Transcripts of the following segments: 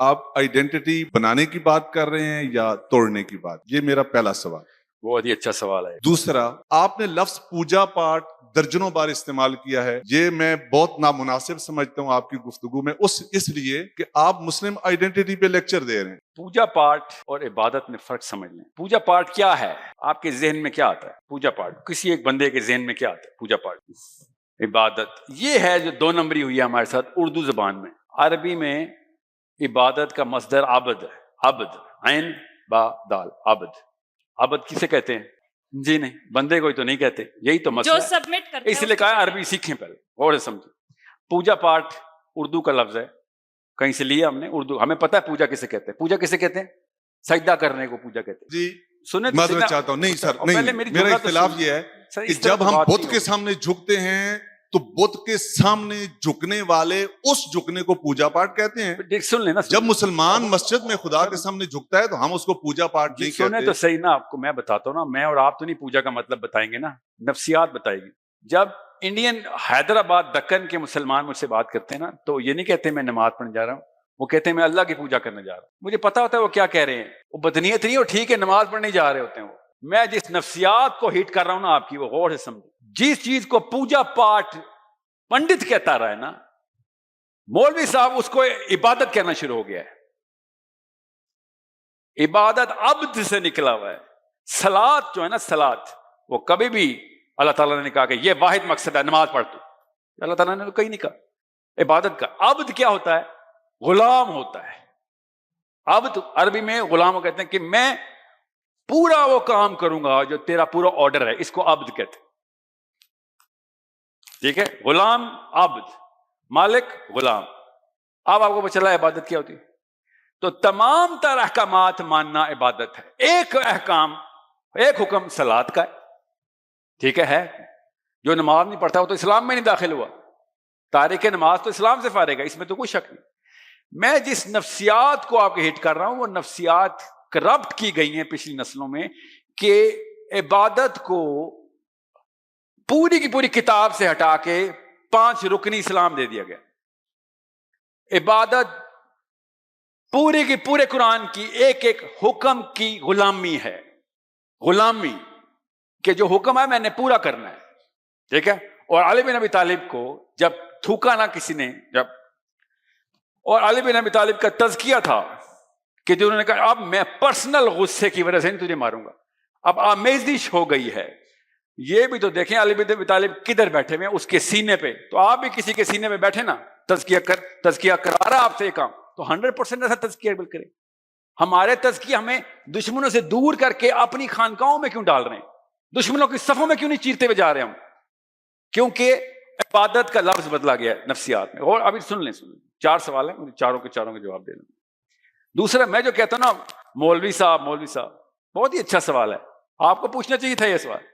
آپ آئیڈینٹی بنانے کی بات کر رہے ہیں یا توڑنے کی بات؟ یہ میرا پہلا سوال. بہت ہی اچھا سوال ہے. دوسرا، آپ نے لفظ پوجا پاٹ درجنوں بار استعمال کیا ہے. یہ میں بہت نامناسب سمجھتا ہوں آپ کی گفتگو میں، اس لیے کہ آپ مسلم آئیڈینٹی پہ لیکچر دے رہے ہیں. پوجا پاٹ اور عبادت میں فرق سمجھ لیں. پوجا پاٹ کیا ہے؟ آپ کے ذہن میں کیا آتا ہے؟ پوجا پاٹ کسی ایک بندے کے ذہن میں کیا آتا ہے؟ پوجا پاٹ. عبادت یہ ہے جو دو نمبری ہوئی ہے ہمارے ساتھ اردو زبان میں. عربی میں عبادت کا مصدر عبد ہے. عبد، عین با دال، عبد. عبد کسے کہتے ہیں؟ جی نہیں، بندے کو تو نہیں کہتے. یہی تو مسئلہ جو سبمٹ کرتا ہے، اس لیے کہا عربی سیکھیں پہلے، غور سے سمجھیں. پوجا پاٹ اردو کا لفظ ہے، کہیں سے لیا ہم نے. اردو ہمیں پتہ ہے پوجا کسے کہتے ہیں. پوجا کسے کہتے ہیں؟ سجدہ کرنے کو پوجا کہتے ہیں. جی سنیں معذرت چاہتا ہوں. نہیں سر، نہیں، میرا اختلاف یہ ہے کہ جب ہم بت کے سامنے جھکتے ہیں تو بت کے سامنے جھکنے والے اس جھکنے کو پوجا پاٹ کہتے ہیں. سن لینا. جب مسلمان مسجد میں خدا کے سامنے جھکتا ہے تو ہم اس کو پوجا پاٹ نہیں کہتے. سنیں تو صحیح نا. آپ کو میں بتاتا ہوں نا، میں اور آپ تو نہیں پوجا کا مطلب بتائیں گے نا، نفسیات بتائے گی. جب انڈین حیدرآباد دکن کے مسلمان مجھ سے بات کرتے ہیں نا، تو یہ نہیں کہتے میں نماز پڑھنے جا رہا ہوں، وہ کہتے ہیں میں اللہ کی پوجا کرنے جا رہا ہوں. مجھے پتا ہوتا ہے وہ کیا کہہ رہے ہیں. وہ بدنیت نہیں، وہ ٹھیک ہے نماز پڑھنے جا رہے ہوتے ہیں. میں جس نفسیات کو ہیٹ کر رہا ہوں نا آپ کی، وہ غور سے سمجھیں. جس چیز کو پوجا پاٹ پنڈت کہتا رہا ہے نا، مولوی صاحب اس کو عبادت کہنا شروع ہو گیا ہے. عبادت عبد سے نکلا ہوا ہے. صلات جو ہے نا، صلات، وہ کبھی بھی اللہ تعالیٰ نے کہا کہ یہ واحد مقصد ہے نماز پڑھ تو. اللہ تعالیٰ نے تو کہیں نہیں کہا. عبادت کا عبد کیا ہوتا ہے؟ غلام ہوتا ہے. عبد عربی میں غلام کو کہتے ہیں کہ میں پورا وہ کام کروں گا جو تیرا پورا آرڈر ہے، اس کو عبد کہتے ہیں. ٹھیک ہے، غلام عبد، مالک غلام. اب آپ کو پتہ چلا عبادت کیا ہوتی ہے. تو تمام تر احکامات ماننا عبادت ہے. ایک احکام، ایک حکم صلات کا ہے. ٹھیک ہے، جو نماز نہیں پڑھتا وہ تو اسلام میں نہیں داخل ہوا. تارک نماز تو اسلام سے فارغ ہے، اس میں تو کوئی شک نہیں. میں جس نفسیات کو آپ کے ہٹ کر رہا ہوں وہ نفسیات کرپٹ کی گئی ہیں پچھلی نسلوں میں، کہ عبادت کو پوری کی پوری کتاب سے ہٹا کے 5 رکنی اسلام دے دیا گیا. عبادت پورے کے پورے قرآن کی ایک ایک حکم کی غلامی ہے. غلامی کہ جو حکم ہے میں نے پورا کرنا ہے. ٹھیک ہے. اور علی بن ابی طالب کو جب تھوکا نہ کسی نے، جب، اور علی بن ابی طالب کا تزکیہ تھا کہ جو انہوں نے کہا اب میں پرسنل غصے کی وجہ سے نہیں تجھے ماروں گا، اب آمیزش ہو گئی ہے. یہ بھی تو دیکھیں علی بن ابی طالب کدھر بیٹھے ہوئے ہیں؟ اس کے سینے پہ. تو آپ بھی کسی کے سینے پہ بیٹھے نا، تزکیہ کرا رہا آپ سے یہ کام، تو 100% ایسا تزکیہ بل کرے. ہمارے تزکیہ ہمیں دشمنوں سے دور کر کے اپنی خانقاہوں میں کیوں ڈال رہے ہیں؟ دشمنوں کی صفوں میں کیوں نہیں چیرتے ہوئے جا رہے ہم؟ کیونکہ عبادت کا لفظ بدلا گیا ہے نفسیات میں. اور ابھی سن لیں 4 سوال ہیں، مجھے چاروں کے جواب دے دیں. دوسرا میں جو کہتا ہوں نا، مولوی صاحب بہت ہی اچھا سوال ہے، آپ کو پوچھنا چاہیے تھا یہ سوال.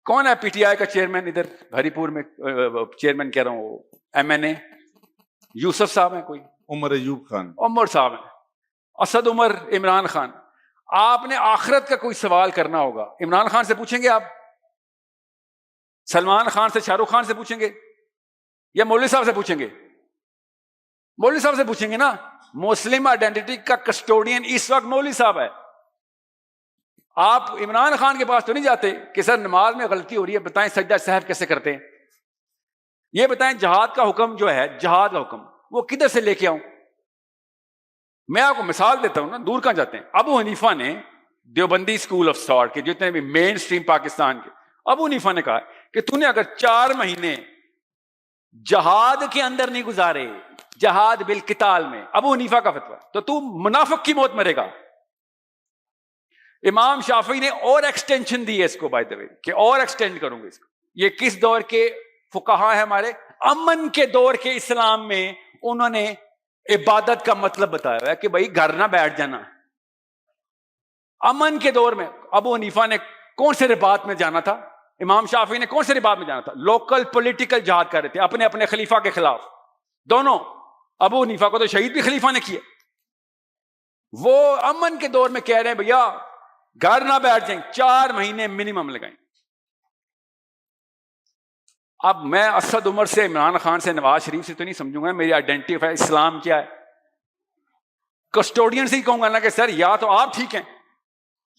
کون ہے پی ٹی آئی کا چیئرمین ادھر ہری پور میں؟ چیئرمین کہہ رہا ہوں، MNA یوسف صاحب ہیں، کوئی عمر ایوب خان، عمر صاحب ہیں، اسد عمر، عمران خان. آپ نے آخرت کا کوئی سوال کرنا ہوگا، عمران خان سے پوچھیں گے آپ؟ سلمان خان سے، شاہ رخ خان سے پوچھیں گے؟ یا مولوی صاحب سے پوچھیں گے؟ مولوی صاحب سے پوچھیں گے نا. مسلم آئیڈینٹی کا کسٹوڈین اس وقت مولوی صاحب ہے. آپ عمران خان کے پاس تو نہیں جاتے کہ سر نماز میں غلطی ہو رہی ہے، بتائیں سجدہ سہو کیسے کرتے ہیں؟ یہ بتائیں جہاد کا حکم جو ہے، جہاد کا حکم وہ کدھر سے لے کے آؤں؟ میں آپ کو مثال دیتا ہوں نا، دور کہاں جاتے ہیں. ابو حنیفہ نے دیوبندی اسکول آف تھاٹ کے جتنے بھی مین اسٹریم پاکستان کے، ابو حنیفہ نے کہا کہ تو نے اگر 4 مہینے جہاد کے اندر نہیں گزارے، جہاد بالقتال میں، ابو حنیفہ کا فتویٰ، تو منافق کی موت مرے گا. امام شافعی نے اور ایکسٹینشن دی ہے اس کو، بائی دا وے، کہ اور ایکسٹینڈ کروں گے اس کو. یہ کس دور کے فقہا ہیں ہمارے؟ امن کے دور کے اسلام میں انہوں نے عبادت کا مطلب بتایا ہے کہ بھائی گھر نہ بیٹھ جانا. امن کے دور میں ابو حنیفہ نے کون سے رباط میں جانا تھا؟ امام شافعی نے کون سے رباط میں جانا تھا؟ لوکل پولیٹیکل جہاد کر رہے تھے اپنے اپنے خلیفہ کے خلاف. دونوں، ابو حنیفہ کو تو شہید بھی خلیفہ نے کیا. وہ امن کے دور میں کہہ رہے ہیں بھیا گھر نہ بیٹھ جائیں، 4 مہینے منیمم لگائیں. اب میں اسد عمر سے، عمران خان سے، نواز شریف سے تو نہیں سمجھوں گا میری آئیڈینٹی اسلام کیا ہے. کسٹوڈین سے ہی کہوں گا نا کہ سر یا تو آپ ٹھیک ہیں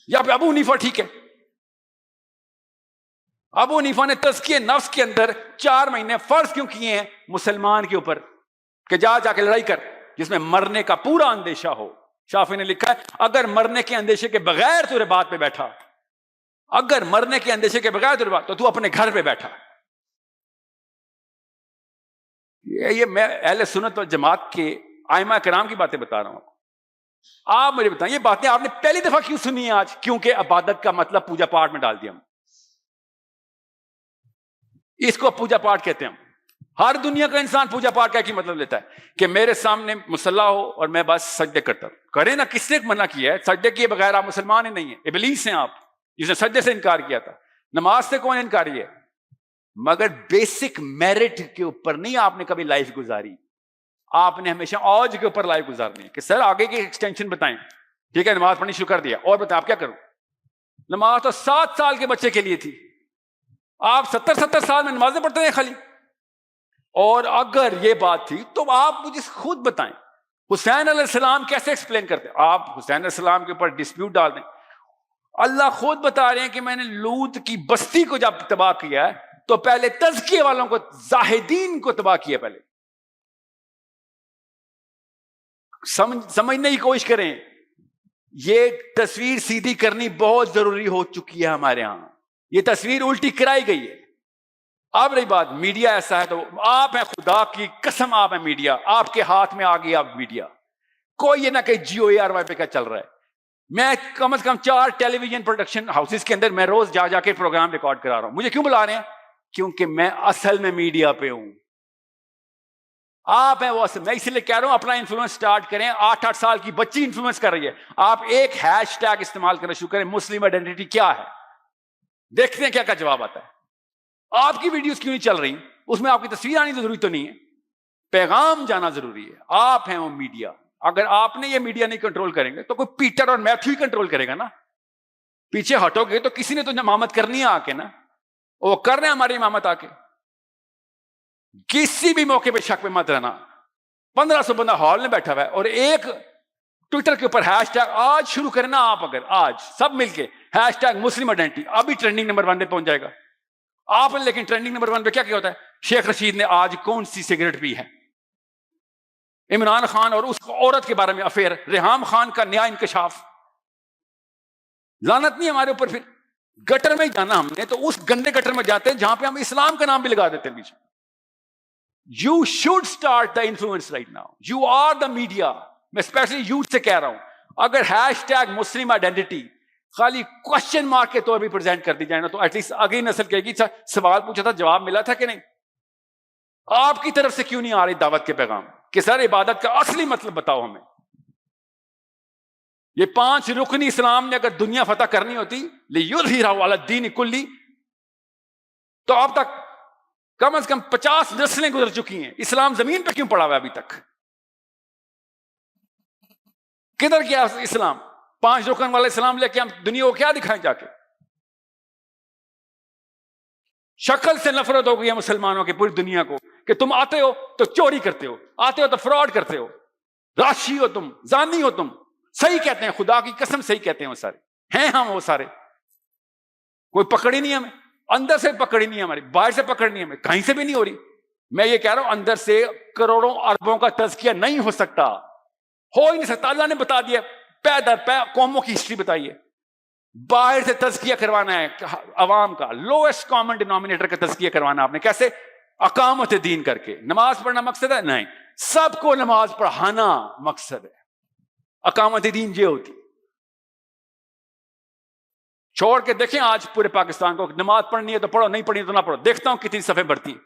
یا پھر ابو حنیفہ ٹھیک ہے. ابو حنیفہ نے تزکیہ نفس کے اندر 4 مہینے فرض کیوں کیے ہیں مسلمان کے اوپر کہ جا کے لڑائی کر جس میں مرنے کا پورا اندیشہ ہو. شافعی نے لکھا ہے اگر مرنے کے اندیشے کے بغیر تو رباط پہ بیٹھا, اگر مرنے کے اندیشے کے بغیر تو رباط, تو اپنے گھر پہ بیٹھا. یہ میں اہل سنت والجماعت کے ائمہ کرام کی باتیں بتا رہا ہوں. آپ مجھے بتائیں یہ باتیں آپ نے پہلی دفعہ کیوں سنی ہیں آج؟ کیونکہ عبادت کا مطلب پوجا پاٹ میں ڈال دیا ہم. اس کو پوجا پاٹ کہتے ہیں. ہر دنیا کا انسان پوجا پاٹ کا کی مطلب لیتا ہے کہ میرے سامنے مصلی ہو اور میں بس سجدے کرتا ہوں. کرے نا, کس نے منع کیا ہے؟ سجدے کیے بغیر آپ مسلمان ہی نہیں ہیں, ابلیس ہیں آپ جس نے سجدے سے انکار کیا تھا. نماز سے کون انکاری ہے؟ مگر بیسک میرٹ کے اوپر نہیں آپ نے کبھی لائف گزاری. آپ نے ہمیشہ اوج کے اوپر لائف گزارنی ہے کہ سر آگے کی ایکسٹینشن بتائیں. ٹھیک ہے نماز پڑھنی شروع کر دیا, اور بتائیں آپ کیا کروں؟ نماز تو 7 سال کے بچے کے لیے تھی, آپ 70 سال میں نمازیں پڑھتے ہیں خالی. اور اگر یہ بات تھی تو آپ مجھے خود بتائیں حسین علیہ السلام کیسے ایکسپلین کرتے؟ آپ حسین علیہ السلام کے اوپر ڈسپیوٹ ڈال دیں. اللہ خود بتا رہے ہیں کہ میں نے لوط کی بستی کو جب تباہ کیا ہے تو پہلے تزکیے والوں کو, زاہدین کو تباہ کیا. پہلے سمجھنے کی کوشش کریں. یہ تصویر سیدھی کرنی بہت ضروری ہو چکی ہے ہمارے ہاں. یہ تصویر الٹی کرائی گئی ہے. اب رہی بات میڈیا ایسا ہے تو آپ ہیں, خدا کی قسم آپ ہیں میڈیا, آپ کے ہاتھ میں آ گیا میڈیا. کوئی یہ نہ کہ GOARY پہ کیا چل رہا ہے. میں کم از کم 4 ٹیلی ویژن پروڈکشن ہاؤسز کے اندر میں روز جا کے پروگرام ریکارڈ کرا رہا ہوں. مجھے کیوں بلا رہے ہیں؟ کیونکہ میں اصل میں میڈیا پہ ہوں. آپ ہیں وہ اصل. میں اسی لیے کہہ رہا ہوں اپنا انفلوئنس سٹارٹ کریں. 8 سال کی بچی انفلوئنس کر رہی ہے. آپ ایک ہیش ٹیگ استعمال کرنا شروع کریں, مسلم آئیڈینٹی کیا ہے, دیکھتے ہیں کیا جواب آتا ہے. آپ کی ویڈیوز کیوں نہیں چل رہی؟ اس میں آپ کی تصویر آنی ضروری تو نہیں ہے, پیغام جانا ضروری ہے. آپ ہیں وہ میڈیا. اگر آپ نے یہ میڈیا نہیں کنٹرول کریں گے تو کوئی پیٹر اور میتھو ہی کنٹرول کرے گا نا. پیچھے ہٹو گے تو کسی نے تو امامت کرنی ہے آ کے نا. وہ کر رہے ہیں ہماری امامت آ کے. کسی بھی موقع پہ شک پہ مت رہنا. 1500 بندہ ہال میں بیٹھا ہوا ہے اور ایک ٹویٹر کے اوپر ہیش ٹیگ آج شروع کرنا. آپ اگر آج سب مل کے ہیش ٹیگ مسلم آئیڈینٹی, ابھی ٹرینڈنگ نمبر 1 پہ پہنچ جائے گا. آپ نے لیکن ٹرینڈنگ نمبر 1 پہ کیا ہوتا ہے؟ شیخ رشید نے آج کون سی سگریٹ پی ہے, عمران خان اور اس عورت کے بارے میں افیئر, ریحام خان کا نیا انکشاف. لعنت نہیں ہمارے اوپر. پھر گٹر میں جانا ہم نے تو اس گندے گٹر میں جاتے ہیں جہاں پہ ہم اسلام کا نام بھی لگا دیتے ہیں بیچ. You should start the influence right now. You are the media. میں اسپیشلی یوتھ سے کہہ رہا ہوں, اگر ہیش ٹیگ مسلم آئیڈینٹی خالی کوشچن مارک کے طور پہ پریزنٹ کر دی جائے نا تو ایٹ لیسٹ اگلی نسل کہے گی سوال پوچھا تھا جواب ملا تھا کہ نہیں. آپ کی طرف سے کیوں نہیں آ رہی دعوت کے پیغام کہ سر عبادت کا اصلی مطلب بتاؤ ہمیں. یہ 5 رکن اسلام نے اگر دنیا فتح کرنی ہوتی لِيُظْهِرَهُ عَلَى الدِّينِ كُلِّهِ تو اب تک کم از کم 50 نسلیں گزر چکی ہیں. اسلام زمین پہ کیوں پڑا ہوا ہے ابھی تک؟ کدھر گیا اسلام؟ 5 رکن والا اسلام لے کے ہم دنیا کو کیا دکھائیں جا کے؟ شکل سے نفرت ہو گئی ہے مسلمانوں کی پوری دنیا کو کہ تم آتے ہو تو چوری کرتے ہو, آتے ہو تو فراڈ کرتے ہو, راشی ہو تم, زانی ہو تم. صحیح کہتے ہیں, خدا کی قسم صحیح کہتے ہیں وہ سارے ہیں. ہم وہ سارے کوئی پکڑی نہیں ہمیں, اندر سے پکڑی نہیں ہماری, باہر سے پکڑنی ہمیں کہیں سے بھی نہیں ہو رہی. میں یہ کہہ رہا ہوں اندر سے کروڑوں اربوں کا تزکیہ نہیں ہو سکتا, ہو ہی نہیں سکتا. اللہ نے بتا دیا پے در پے قوموں کی ہسٹری بتائیے. باہر سے تزکیہ کروانا ہے عوام کا, لوئسٹ کامن ڈینومینیٹر کا تزکیہ کروانا آپ نے. کیسے؟ اقامت دین کر کے. نماز پڑھنا مقصد ہے؟ نہیں, سب کو نماز پڑھانا مقصد ہے. اقامت دین یہ ہوتی. چھوڑ کے دیکھیں آج پورے پاکستان کو, نماز پڑھنی ہے تو پڑھو, نہیں پڑھنی تو نہ پڑھو. دیکھتا ہوں کتنی صفحے بڑھتی ہیں.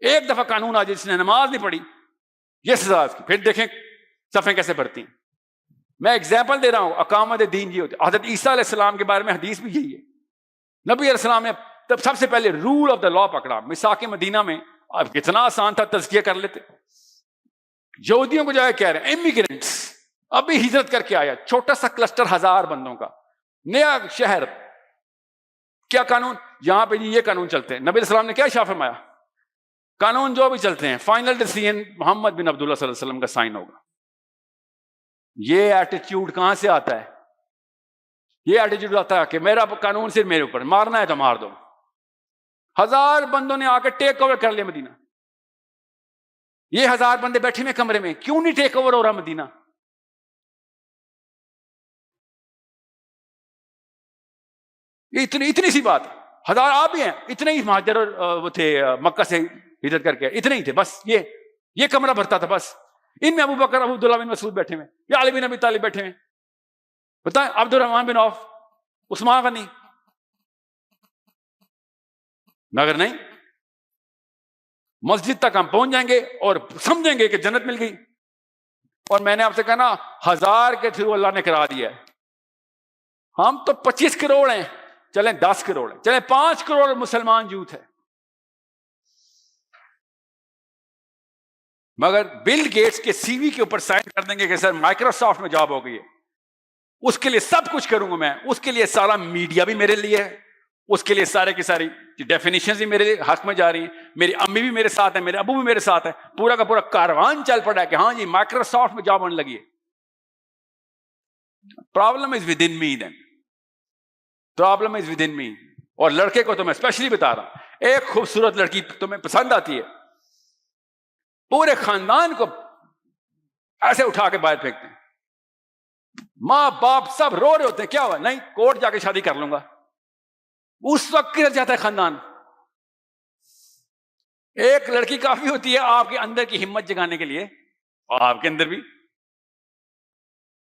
ایک دفعہ قانون آ جائے جس نے نماز نہیں پڑھی یہ سزا اس کی, پھر دیکھیں صفحے کیسے بڑھتی ہیں. میں ایگزامپل دے رہا ہوں. اقامت دین یہ ہوتی. حضرت عیسیٰ علیہ السلام کے بارے میں حدیث بھی یہی ہے. نبی علیہ السلام نے تب سب سے پہلے رول آف دا لا پکڑا. میثاق مدینہ میں اب کتنا آسان تھا, تزکیہ کر لیتے. یہودیوں کو جو ہے کہہ رہے ہیں امیگرینٹس, ابھی ہجرت کر کے آیا, چھوٹا سا کلسٹر 1000 بندوں کا, نیا شہر. کیا قانون یہاں پہ یہ قانون چلتے ہیں. نبی علیہ السلام نے کیا ارشاد فرمایا؟ قانون جو بھی چلتے ہیں فائنل ڈیسیژن محمد بن عبداللہ صلی اللہ علیہ وسلم کا سائن ہوگا. یہ ایٹیٹیوڈ کہاں سے آتا ہے؟ یہ ایٹیٹیوڈ آتا ہے کہ میرا قانون صرف میرے اوپر، مارنا ہے تو مار دو. 1000 بندوں نے آ کے ٹیک اوور کر لیا مدینہ. یہ 1000 بندے بیٹھے ہوئے کمرے میں، کیوں نہیں ٹیک اوور ہو رہا مدینہ؟ اتنی سی بات. 1000 آپ بھی ہیں، اتنے ہی مہاجر وہ تھے مکہ سے ہجرت کر کے، اتنے ہی تھے بس. یہ کمرہ بھرتا تھا بس. ان میں ابو بکر، ابو عبداللہ بن مسعود بیٹھے ہوئے، یا علی بن ابی طالب بیٹھے ہوئے، بتائیں عبد الرحمن بن عوف، عثمان غنی. مگر نہیں، مسجد تک ہم پہنچ جائیں گے اور سمجھیں گے کہ جنت مل گئی. اور میں نے آپ سے کہا نا، 1000 کے تھرو اللہ نے کرا دیا ہے. ہم تو 25 کروڑ ہیں، چلیں 10 کروڑ ہیں، چلیں 5 کروڑ مسلمان یوتھ ہے. مگر بل گیٹس کے سی وی کے اوپر سائن کر دیں گے کہ سر مائکروسافٹ میں جاب ہو گئی ہے، اس کے لیے سب کچھ کروں گا میں، اس کے لیے سارا میڈیا بھی میرے لیے ہے، اس کے لیے سارے کی ساری ڈیفینیشنز بھی میرے حق میں جا رہی ہیں، میری امی بھی میرے ساتھ ہیں، میرے ابو بھی میرے ساتھ ہیں، پورا کا پورا کاروان چل پڑا ہے کہ ہاں جی مائکروسافٹ میں جاب ہونے لگی ہے. Problem is with in me, then problem is with in me. اور لڑکے کو تو میں اسپیشلی بتا رہا ہوں، ایک خوبصورت لڑکی تمہیں پسند آتی ہے، پورے خاندان کو ایسے اٹھا کے باہر پھینکتے ہیں، ماں باپ سب رو رہے ہوتے ہیں، کیا ہوا؟ نہیں، کورٹ جا کے شادی کر لوں گا. اس وقت گر جاتا ہے خاندان. ایک لڑکی کافی ہوتی ہے آپ کے اندر کی ہمت جگانے کے لیے، اور آپ کے اندر بھی.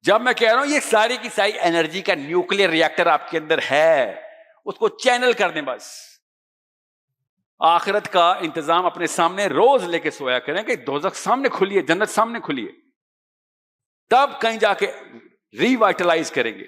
جب میں کہہ رہا ہوں یہ ساری کی ساری انرجی کا نیوکلیر ریئیکٹر آپ کے اندر ہے، اس کو چینل کر دیں بس. آخرت کا انتظام اپنے سامنے روز لے کے سویا کریں کہ دوزخ سامنے کھلی ہے، جنت سامنے کھلی ہے، تب کہیں جا کے ری وائٹلائز کریں گے.